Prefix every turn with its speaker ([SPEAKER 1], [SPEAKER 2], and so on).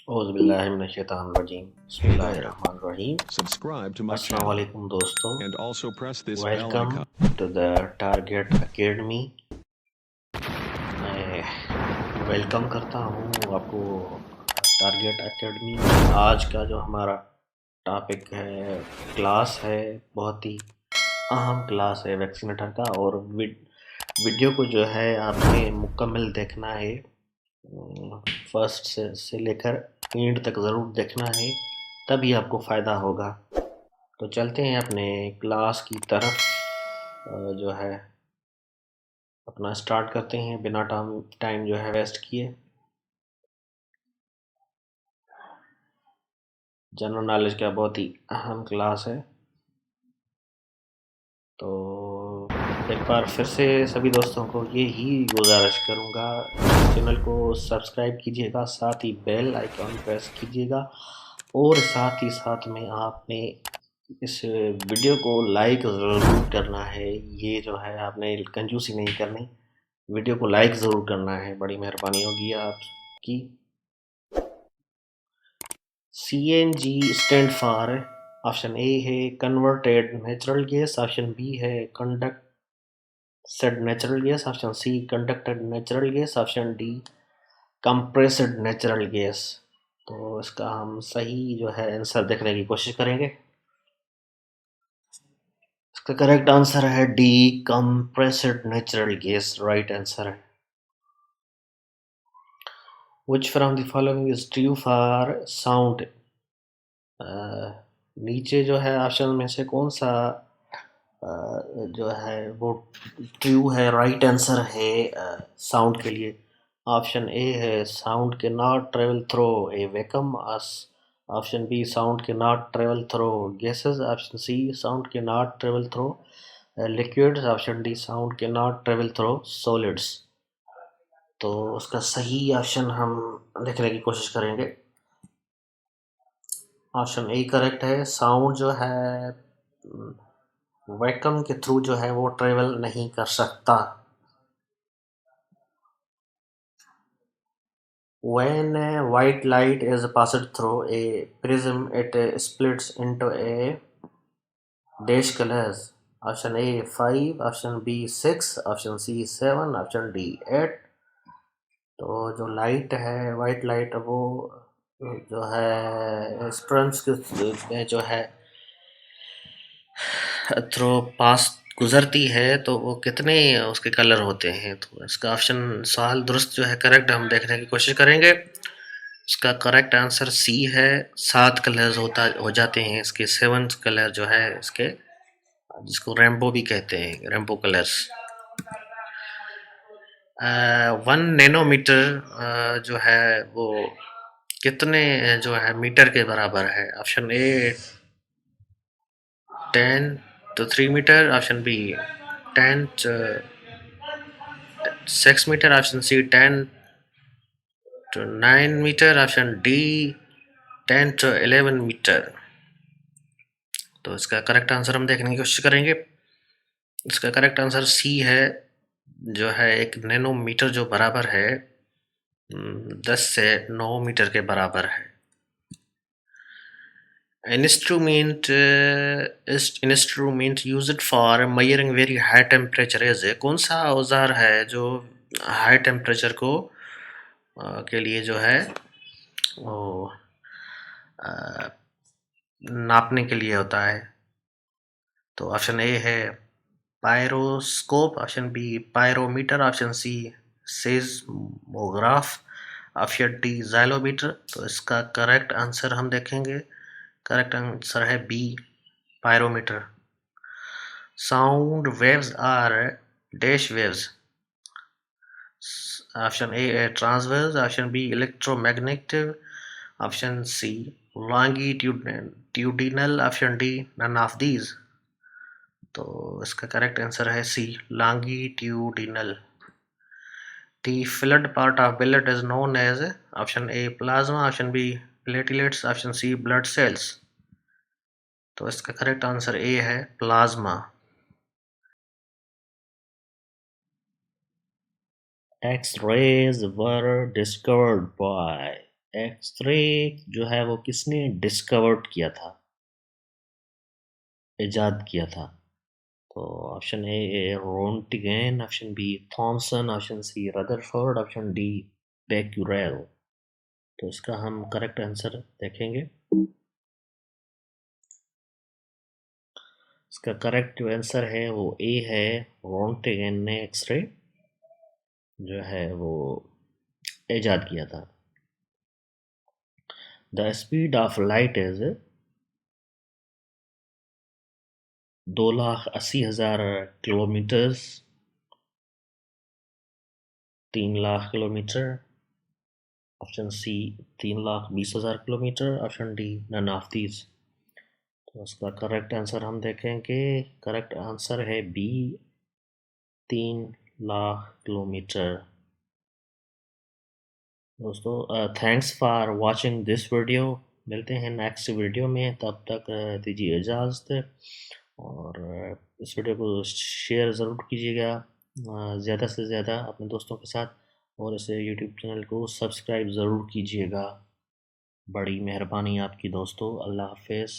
[SPEAKER 1] औज़ुबिल्लाहिमिनश्शैतानिर्रजीम बिस्मिल्लाहिर्रहमानिर्रहीम।
[SPEAKER 2] Subscribe to my
[SPEAKER 1] अस्सलाम
[SPEAKER 2] channel
[SPEAKER 1] वालेकुम दोस्तों,
[SPEAKER 2] and also press this bell
[SPEAKER 1] welcome
[SPEAKER 2] icon.
[SPEAKER 1] To the target academy. मैं वेलकम करता हूँ आपको टारगेट एकेडमी। आज का जो हमारा टॉपिक है, क्लास है, बहुत ही अहम क्लास है वैक्सीनेटर का। और वीडियो को जो है आपने मुकम्मल देखना है, फर्स्ट से लेकर एंड तक ज़रूर देखना है, तभी आपको फ़ायदा होगा। तो चलते हैं अपने क्लास की तरफ। जो है अपना स्टार्ट करते हैं बिना टाइम जो है वेस्ट किए। जनरल नॉलेज का बहुत ही अहम क्लास है। तो एक बार फिर से सभी दोस्तों को ये ही गुजारिश करूँगा, चैनल को सब्सक्राइब कीजिएगा, साथ ही बेल आइकॉन प्रेस कीजिएगा, और साथ ही साथ में आपने इस वीडियो को लाइक ज़रूर करना है। ये जो है आपने कंजूसी नहीं करनी, वीडियो को लाइक ज़रूर करना है, बड़ी मेहरबानी होगी आपकी। CNG stand for, option A है converted natural gas, option B है conducted natural gas, option C conducted natural gas, option D compressed natural gas. तो इसका हम सही जो है आंसर देखने की कोशिश करेंगे। इसका करेक्ट आंसर है D, compressed natural gas, right answer है। Which from the following is true for sound? नीचे जो है ऑप्शन में से कौन सा जो है वो ट्रू है, राइट आंसर है साउंड के लिए? ऑप्शन ए है sound can not travel through a vacuum, option B sound can not travel through gases, option C sound can not travel through liquids, option D sound can not travel through solids. तो उसका सही option हम देखने की कोशिश करेंगे। Option A correct है, sound जो है वैक्यूम के थ्रू जो है वो ट्रेवल नहीं कर सकता। When a white light is passed through a prism, it splits into a dash colors. Option A 5, option B 6, option C 7, option D 8। तो जो लाइट है, वाइट लाइट, वो जो है स्ट्रम्स के जो है थ्रो पास गुजरती है, तो वो कितने उसके कलर होते हैं? तो इसका ऑप्शन सवाल दुरुस्त जो है करेक्ट हम देखने की कोशिश करेंगे। इसका करेक्ट आंसर सी है, 7 कलर्स हो जाते हैं इसके, 7 कलर जो है इसके, जिसको रेम्बो भी कहते हैं, रेम्बो कलर्स। 1 नैनोमीटर जो है वो कितने जो है मीटर के बराबर है? Option A 10 to 3 metre, option B 10 to 6 metre, option C 10 to 9 metre, option D 10 to 11 metre. तो इसका करेक्ट आंसर हम देखने की कोशिश करेंगे। इसका करेक्ट आंसर सी है, जो है 1 नैनोमीटर जो बराबर है 10 से 9 मीटर के बराबर है। Instrument used for measuring very high temperature is, कौन सा औजार है जो हाई टेम्परेचर को के लिए जो है वो नापने के लिए होता है? तो ऑप्शन ए है pyroscope, option B pyrometer, option C seismograph, option D xylometer. तो इसका करेक्ट आंसर हम देखेंगे। करेक्ट आंसर है B, pyrometer. Sound waves are dash waves, option A है transverse, option B electromagnetic, option C longitudinal, option D none of these. तो इसका correct answer है सी, longitudinal. The filled part of billet is known as option A plasma, option B platelets, option C blood cells। तो इसका correct answer A है plasma. X-rays were discovered by X-ray जो है वो किसने डिस्कवर्ड किया था, इजाद किया था? तो option A Roentgen, option B Thomson, option C Rutherford, option D Becquerel. तो इसका हम करेक्ट आंसर देखेंगे। इसका करेक्ट जो आंसर है वो ए है, रोन्टिगन ने एक्सरे जो है वो इजाद किया था। The speed of light is 2,80,000 kilometres, 3,00,000 kilometre, option C 3,20,000 kilometre, option D none of these. तो उसका करेक्ट आंसर हम देखेंगे। करेक्ट आंसर है बी, 3,00,000 किलोमीटर। दोस्तों thanks for watching this video. मिलते हैं नेक्स्ट वीडियो में, तब तक दीजिए इजाज़त। और इस वीडियो को शेयर ज़रूर कीजिएगा ज़्यादा से ज़्यादा अपने दोस्तों के साथ, और इसे यूट्यूब चैनल को सब्सक्राइब ज़रूर कीजिएगा। बड़ी मेहरबानी आपकी दोस्तों। अल्लाह हाफ़िज़।